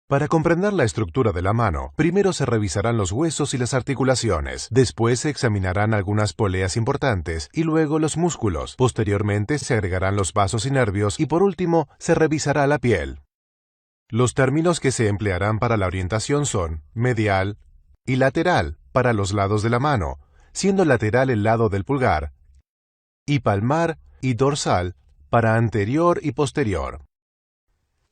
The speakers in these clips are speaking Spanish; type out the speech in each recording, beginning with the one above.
Para comprender la estructura de la mano, primero se revisarán los huesos y las articulaciones, después se examinarán algunas poleas importantes y luego los músculos. Posteriormente se agregarán los vasos y nervios y por último se revisará la piel. Los términos que se emplearán para la orientación son medial y lateral para los lados de la mano, siendo lateral el lado del pulgar, y palmar y dorsal para anterior y posterior.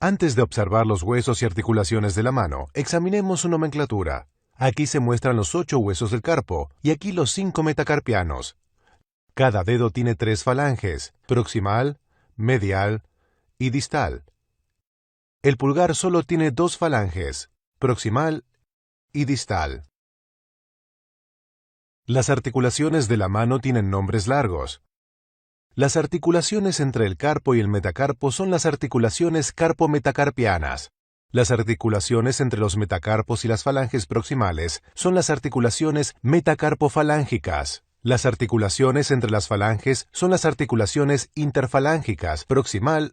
Antes de observar los huesos y articulaciones de la mano, examinemos su nomenclatura. Aquí se muestran los 8 huesos del carpo y aquí los 5 metacarpianos. Cada dedo tiene 3 falanges, proximal, medial y distal. El pulgar solo tiene 2 falanges, proximal y distal. Las articulaciones de la mano tienen nombres largos. Las articulaciones entre el carpo y el metacarpo son las articulaciones carpo-metacarpianas. Las articulaciones entre los metacarpos y las falanges proximales son las articulaciones metacarpofalángicas. Las articulaciones entre las falanges son las articulaciones interfalángicas, proximal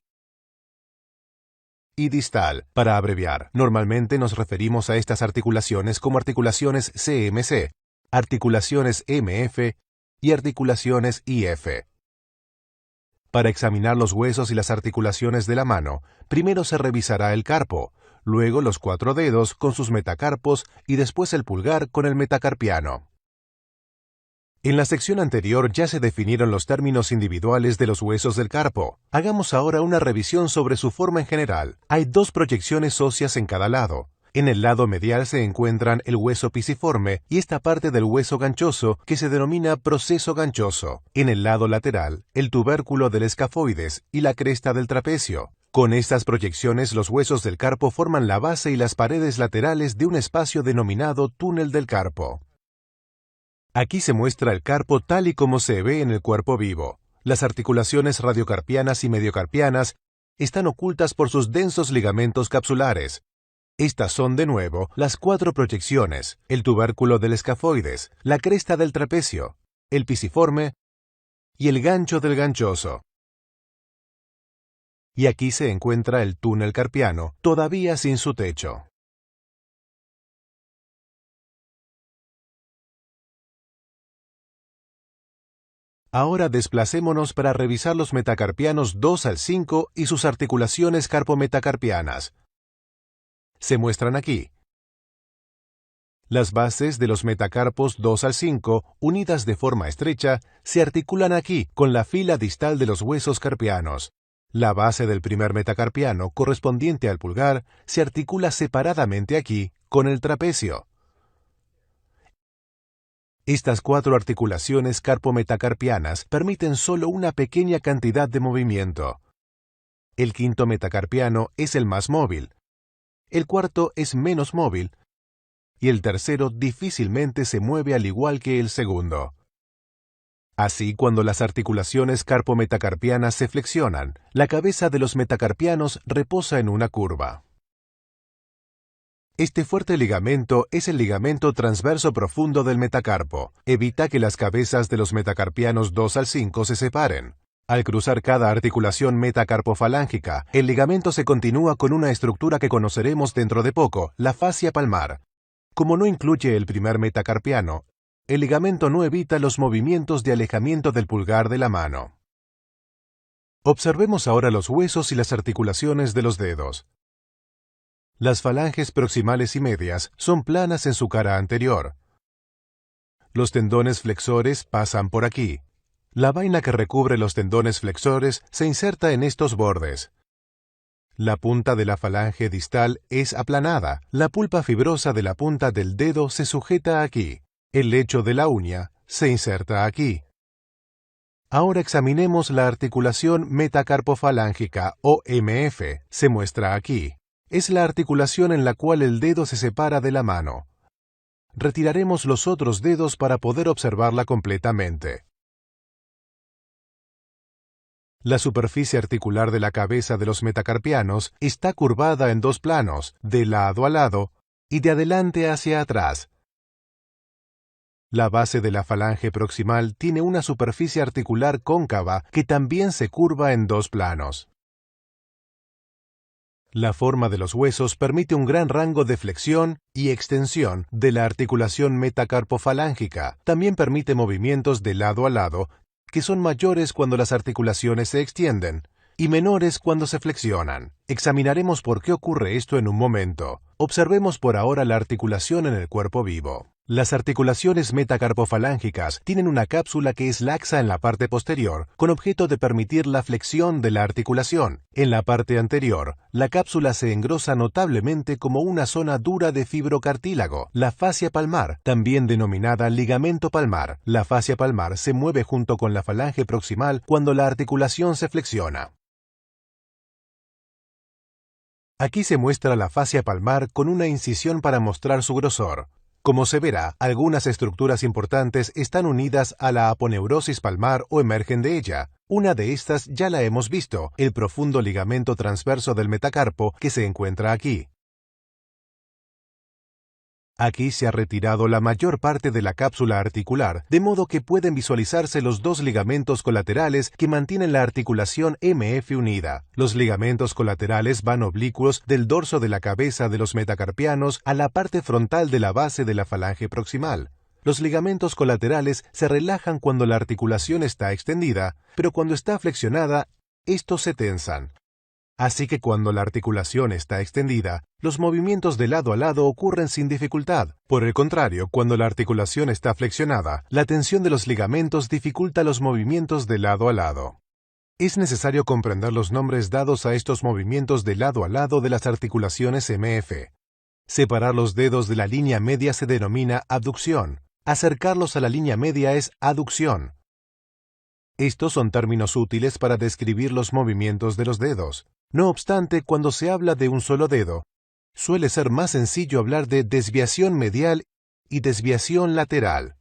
y distal, para abreviar. Normalmente nos referimos a estas articulaciones como articulaciones CMC, articulaciones MF y articulaciones IF. Para examinar los huesos y las articulaciones de la mano, primero se revisará el carpo, luego los 4 dedos con sus metacarpos y después el pulgar con el metacarpiano. En la sección anterior ya se definieron los términos individuales de los huesos del carpo. Hagamos ahora una revisión sobre su forma en general. Hay 2 proyecciones óseas en cada lado. En el lado medial se encuentran el hueso pisiforme y esta parte del hueso ganchoso que se denomina proceso ganchoso. En el lado lateral, el tubérculo del escafoides y la cresta del trapecio. Con estas proyecciones los huesos del carpo forman la base y las paredes laterales de un espacio denominado túnel del carpo. Aquí se muestra el carpo tal y como se ve en el cuerpo vivo. Las articulaciones radiocarpianas y mediocarpianas están ocultas por sus densos ligamentos capsulares. Estas son, de nuevo, las 4 proyecciones, el tubérculo del escafoides, la cresta del trapecio, el pisiforme y el gancho del ganchoso. Y aquí se encuentra el túnel carpiano, todavía sin su techo. Ahora desplacémonos para revisar los metacarpianos 2 al 5 y sus articulaciones carpometacarpianas. Se muestran aquí. Las bases de los metacarpos 2 al 5, unidas de forma estrecha, se articulan aquí con la fila distal de los huesos carpianos. La base del primer metacarpiano, correspondiente al pulgar, se articula separadamente aquí con el trapecio. Estas 4 articulaciones carpometacarpianas permiten solo una pequeña cantidad de movimiento. El quinto metacarpiano es el más móvil. El cuarto es menos móvil, y el tercero difícilmente se mueve al igual que el segundo. Así, cuando las articulaciones carpometacarpianas se flexionan, la cabeza de los metacarpianos reposa en una curva. Este fuerte ligamento es el ligamento transverso profundo del metacarpo. Evita que las cabezas de los metacarpianos 2 al 5 se separen. Al cruzar cada articulación metacarpofalángica, el ligamento se continúa con una estructura que conoceremos dentro de poco, la fascia palmar. Como no incluye el primer metacarpiano, el ligamento no evita los movimientos de alejamiento del pulgar de la mano. Observemos ahora los huesos y las articulaciones de los dedos. Las falanges proximales y medias son planas en su cara anterior. Los tendones flexores pasan por aquí. La vaina que recubre los tendones flexores se inserta en estos bordes. La punta de la falange distal es aplanada. La pulpa fibrosa de la punta del dedo se sujeta aquí. El lecho de la uña se inserta aquí. Ahora examinemos la articulación metacarpofalángica o MF. Se muestra aquí. Es la articulación en la cual el dedo se separa de la mano. Retiraremos los otros dedos para poder observarla completamente. La superficie articular de la cabeza de los metacarpianos está curvada en 2 planos, de lado a lado y de adelante hacia atrás. La base de la falange proximal tiene una superficie articular cóncava que también se curva en 2 planos. La forma de los huesos permite un gran rango de flexión y extensión de la articulación metacarpofalángica. También permite movimientos de lado a lado, que son mayores cuando las articulaciones se extienden y menores cuando se flexionan. Examinaremos por qué ocurre esto en un momento. Observemos por ahora la articulación en el cuerpo vivo. Las articulaciones metacarpofalángicas tienen una cápsula que es laxa en la parte posterior, con objeto de permitir la flexión de la articulación. En la parte anterior, la cápsula se engrosa notablemente como una zona dura de fibrocartílago, la fascia palmar, también denominada ligamento palmar. La fascia palmar se mueve junto con la falange proximal cuando la articulación se flexiona. Aquí se muestra la fascia palmar con una incisión para mostrar su grosor. Como se verá, algunas estructuras importantes están unidas a la aponeurosis palmar o emergen de ella. Una de estas ya la hemos visto, el profundo ligamento transverso del metacarpo que se encuentra aquí. Aquí se ha retirado la mayor parte de la cápsula articular, de modo que pueden visualizarse los dos ligamentos colaterales que mantienen la articulación MF unida. Los ligamentos colaterales van oblicuos del dorso de la cabeza de los metacarpianos a la parte frontal de la base de la falange proximal. Los ligamentos colaterales se relajan cuando la articulación está extendida, pero cuando está flexionada, estos se tensan. Así que cuando la articulación está extendida, los movimientos de lado a lado ocurren sin dificultad. Por el contrario, cuando la articulación está flexionada, la tensión de los ligamentos dificulta los movimientos de lado a lado. Es necesario comprender los nombres dados a estos movimientos de lado a lado de las articulaciones MF. Separar los dedos de la línea media se denomina abducción. Acercarlos a la línea media es aducción. Estos son términos útiles para describir los movimientos de los dedos. No obstante, cuando se habla de un solo dedo, suele ser más sencillo hablar de desviación medial y desviación lateral.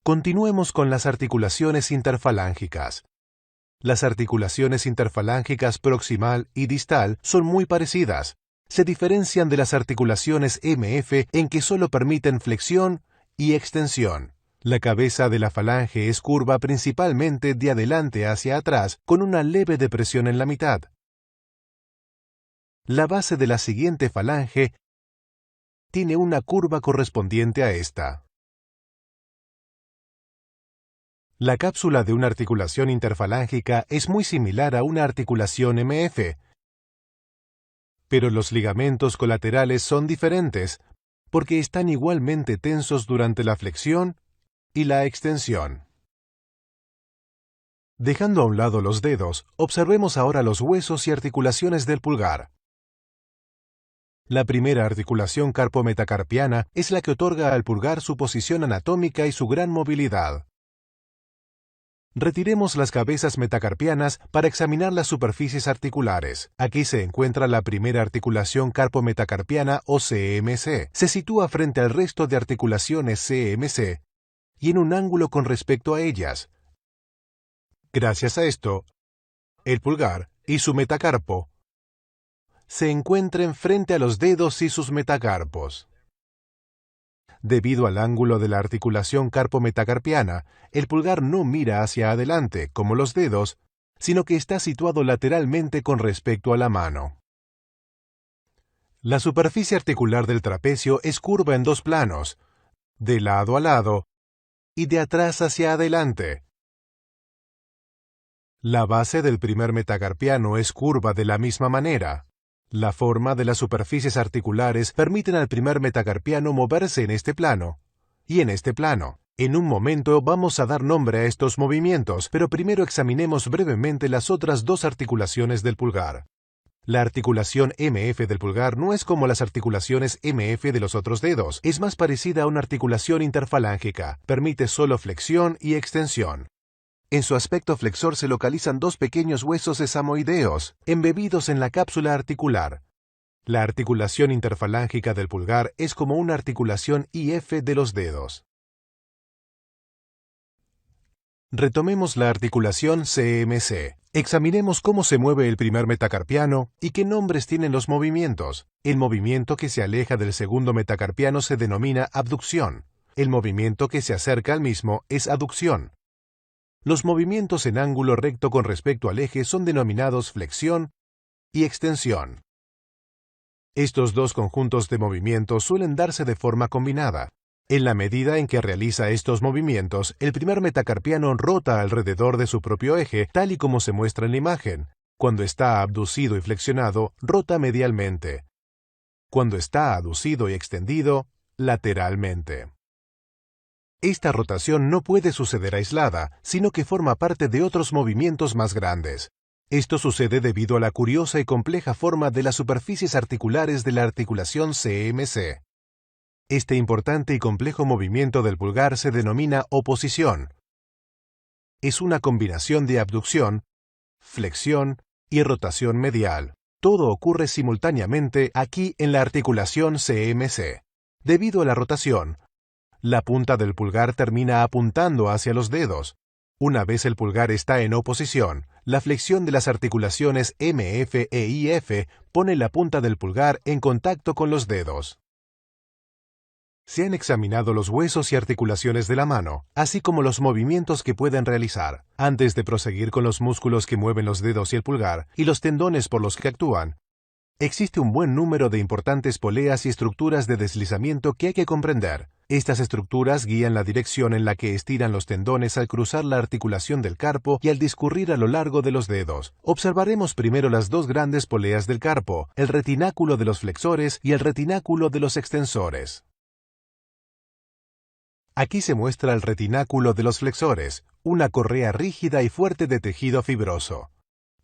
Continuemos con las articulaciones interfalángicas. Las articulaciones interfalángicas proximal y distal son muy parecidas. Se diferencian de las articulaciones MF en que solo permiten flexión y extensión. La cabeza de la falange es curva principalmente de adelante hacia atrás, con una leve depresión en la mitad. La base de la siguiente falange tiene una curva correspondiente a esta. La cápsula de una articulación interfalángica es muy similar a una articulación MF, pero los ligamentos colaterales son diferentes, porque están igualmente tensos durante la flexión y la extensión. Dejando a un lado los dedos, observemos ahora los huesos y articulaciones del pulgar. La primera articulación carpometacarpiana es la que otorga al pulgar su posición anatómica y su gran movilidad. Retiremos las cabezas metacarpianas para examinar las superficies articulares. Aquí se encuentra la primera articulación carpometacarpiana o CMC. Se sitúa frente al resto de articulaciones CMC y en un ángulo con respecto a ellas. Gracias a esto, el pulgar y su metacarpo se encuentren frente a los dedos y sus metacarpos. Debido al ángulo de la articulación carpometacarpiana, el pulgar no mira hacia adelante, como los dedos, sino que está situado lateralmente con respecto a la mano. La superficie articular del trapecio es curva en dos planos, de lado a lado y de atrás hacia adelante. La base del primer metacarpiano es curva de la misma manera. La forma de las superficies articulares permiten al primer metacarpiano moverse en este plano y en este plano. En un momento vamos a dar nombre a estos movimientos, pero primero examinemos brevemente las otras dos articulaciones del pulgar. La articulación MF del pulgar no es como las articulaciones MF de los otros dedos, es más parecida a una articulación interfalángica, permite solo flexión y extensión. En su aspecto flexor se localizan dos pequeños huesos sesamoideos, embebidos en la cápsula articular. La articulación interfalángica del pulgar es como una articulación IF de los dedos. Retomemos la articulación CMC. Examinemos cómo se mueve el primer metacarpiano y qué nombres tienen los movimientos. El movimiento que se aleja del segundo metacarpiano se denomina abducción. El movimiento que se acerca al mismo es aducción. Los movimientos en ángulo recto con respecto al eje son denominados flexión y extensión. Estos dos conjuntos de movimientos suelen darse de forma combinada. En la medida en que realiza estos movimientos, el primer metacarpiano rota alrededor de su propio eje, tal y como se muestra en la imagen. Cuando está abducido y flexionado, rota medialmente. Cuando está aducido y extendido, lateralmente. Esta rotación no puede suceder aislada, sino que forma parte de otros movimientos más grandes. Esto sucede debido a la curiosa y compleja forma de las superficies articulares de la articulación CMC. Este importante y complejo movimiento del pulgar se denomina oposición. Es una combinación de abducción, flexión y rotación medial. Todo ocurre simultáneamente aquí en la articulación CMC. Debido a la rotación, la punta del pulgar termina apuntando hacia los dedos. Una vez el pulgar está en oposición, la flexión de las articulaciones MF e IF pone la punta del pulgar en contacto con los dedos. Se han examinado los huesos y articulaciones de la mano, así como los movimientos que pueden realizar. Antes de proseguir con los músculos que mueven los dedos y el pulgar, y los tendones por los que actúan, existe un buen número de importantes poleas y estructuras de deslizamiento que hay que comprender. Estas estructuras guían la dirección en la que estiran los tendones al cruzar la articulación del carpo y al discurrir a lo largo de los dedos. Observaremos primero las dos grandes poleas del carpo, el retináculo de los flexores y el retináculo de los extensores. Aquí se muestra el retináculo de los flexores, una correa rígida y fuerte de tejido fibroso.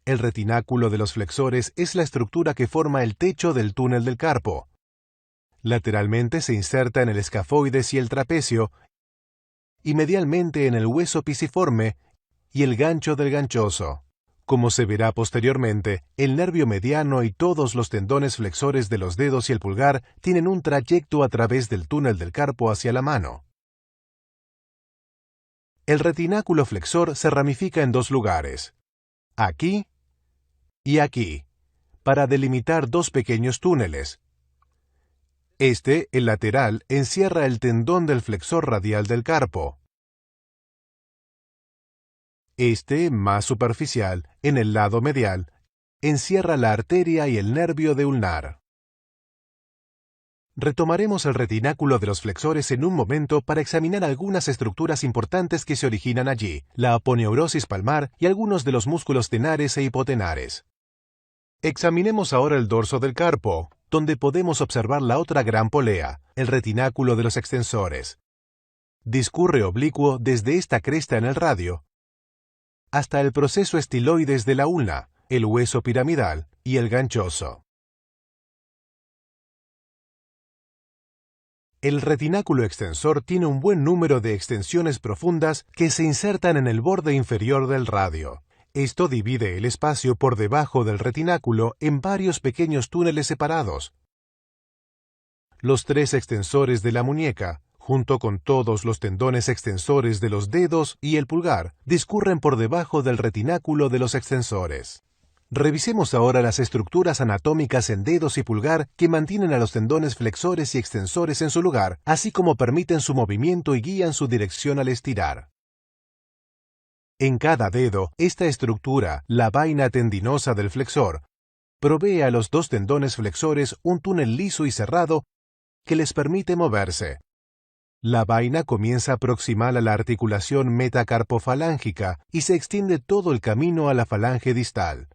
El retináculo de los flexores es la estructura que forma el techo del túnel del carpo. Lateralmente se inserta en el escafoides y el trapecio, y medialmente en el hueso pisiforme y el gancho del ganchoso. Como se verá posteriormente, el nervio mediano y todos los tendones flexores de los dedos y el pulgar tienen un trayecto a través del túnel del carpo hacia la mano. El retináculo flexor se ramifica en dos lugares, aquí y aquí, para delimitar dos pequeños túneles. El lateral, encierra el tendón del flexor radial del carpo. Más superficial, en el lado medial, encierra la arteria y el nervio de ulnar. Retomaremos el retináculo de los flexores en un momento para examinar algunas estructuras importantes que se originan allí, la aponeurosis palmar y algunos de los músculos tenares e hipotenares. Examinemos ahora el dorso del carpo, donde podemos observar la otra gran polea, el retináculo de los extensores. Discurre oblicuo desde esta cresta en el radio hasta el proceso estiloides de la ulna, el hueso piramidal y el ganchoso. El retináculo extensor tiene un buen número de extensiones profundas que se insertan en el borde inferior del radio. Esto divide el espacio por debajo del retináculo en varios pequeños túneles separados. Los tres extensores de la muñeca, junto con todos los tendones extensores de los dedos y el pulgar, discurren por debajo del retináculo de los extensores. Revisemos ahora las estructuras anatómicas en dedos y pulgar que mantienen a los tendones flexores y extensores en su lugar, así como permiten su movimiento y guían su dirección al estirar. En cada dedo, esta estructura, la vaina tendinosa del flexor, provee a los dos tendones flexores un túnel liso y cerrado que les permite moverse. La vaina comienza proximal a la articulación metacarpofalángica y se extiende todo el camino a la falange distal.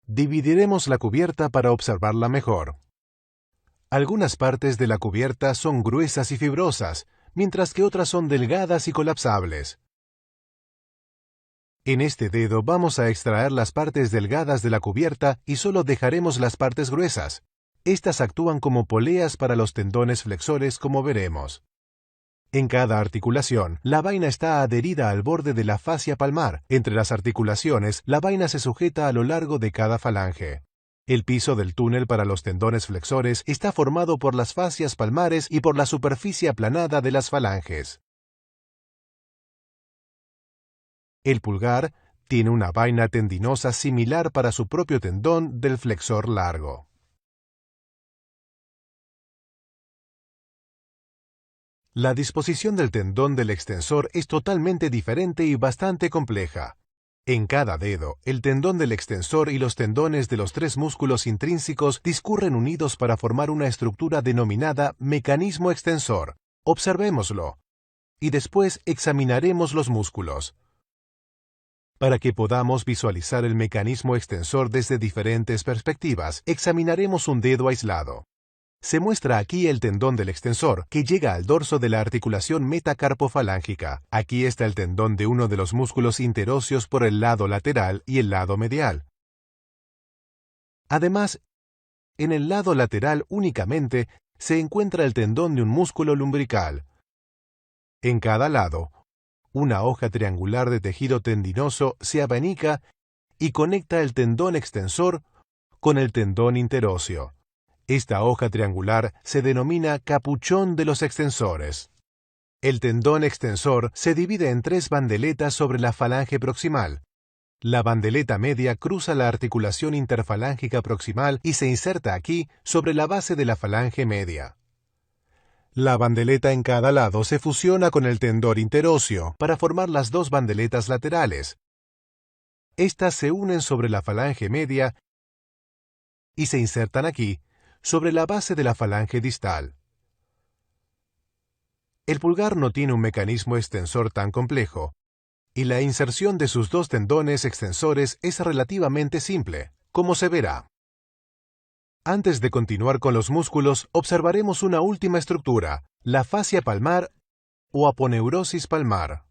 Dividiremos la cubierta para observarla mejor. Algunas partes de la cubierta son gruesas y fibrosas, mientras que otras son delgadas y colapsables. En este dedo vamos a extraer las partes delgadas de la cubierta y solo dejaremos las partes gruesas. Estas actúan como poleas para los tendones flexores, como veremos. En cada articulación, la vaina está adherida al borde de la fascia palmar. Entre las articulaciones, la vaina se sujeta a lo largo de cada falange. El piso del túnel para los tendones flexores está formado por las fascias palmares y por la superficie aplanada de las falanges. El pulgar tiene una vaina tendinosa similar para su propio tendón del flexor largo. La disposición del tendón del extensor es totalmente diferente y bastante compleja. En cada dedo, el tendón del extensor y los tendones de los tres músculos intrínsecos discurren unidos para formar una estructura denominada mecanismo extensor. Observémoslo. Y después examinaremos los músculos. Para que podamos visualizar el mecanismo extensor desde diferentes perspectivas, examinaremos un dedo aislado. Se muestra aquí el tendón del extensor, que llega al dorso de la articulación metacarpofalángica. Aquí está el tendón de uno de los músculos interóseos por el lado lateral y el lado medial. Además, en el lado lateral únicamente se encuentra el tendón de un músculo lumbrical. En cada lado, una hoja triangular de tejido tendinoso se abanica y conecta el tendón extensor con el tendón interóseo. Esta hoja triangular se denomina capuchón de los extensores. El tendón extensor se divide en tres bandeletas sobre la falange proximal. La bandeleta media cruza la articulación interfalángica proximal y se inserta aquí sobre la base de la falange media. La bandeleta en cada lado se fusiona con el tendón interóseo para formar las dos bandeletas laterales. Estas se unen sobre la falange media y se insertan aquí, sobre la base de la falange distal. El pulgar no tiene un mecanismo extensor tan complejo, y la inserción de sus dos tendones extensores es relativamente simple, como se verá. Antes de continuar con los músculos, observaremos una última estructura, la fascia palmar o aponeurosis palmar.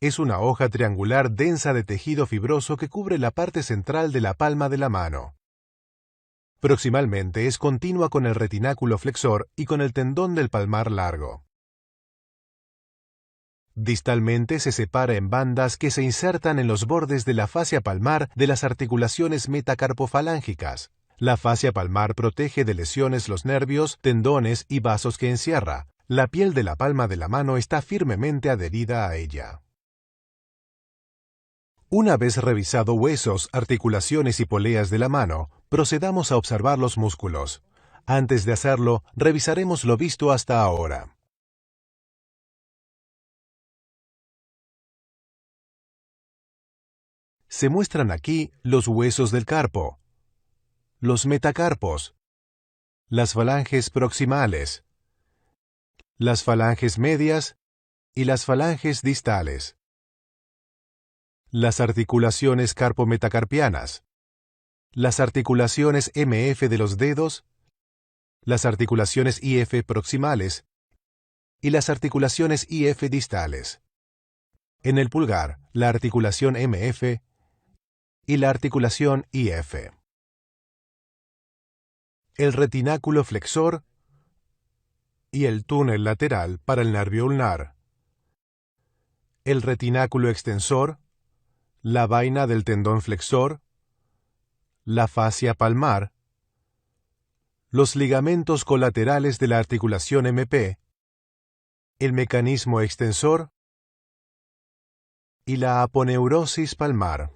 Es una hoja triangular densa de tejido fibroso que cubre la parte central de la palma de la mano. Proximalmente es continua con el retináculo flexor y con el tendón del palmar largo. Distalmente se separa en bandas que se insertan en los bordes de la fascia palmar de las articulaciones metacarpofalángicas. La fascia palmar protege de lesiones los nervios, tendones y vasos que encierra. La piel de la palma de la mano está firmemente adherida a ella. Una vez revisado huesos, articulaciones y poleas de la mano, procedamos a observar los músculos. Antes de hacerlo, revisaremos lo visto hasta ahora. Se muestran aquí los huesos del carpo, los metacarpos, las falanges proximales, las falanges medias y las falanges distales. Las articulaciones carpometacarpianas, las articulaciones MF de los dedos, las articulaciones IF proximales y las articulaciones IF distales. En el pulgar, la articulación MF y la articulación IF. El retináculo flexor y el túnel lateral para el nervio ulnar. El retináculo extensor, la vaina del tendón flexor, la fascia palmar, los ligamentos colaterales de la articulación MP, el mecanismo extensor y la aponeurosis palmar.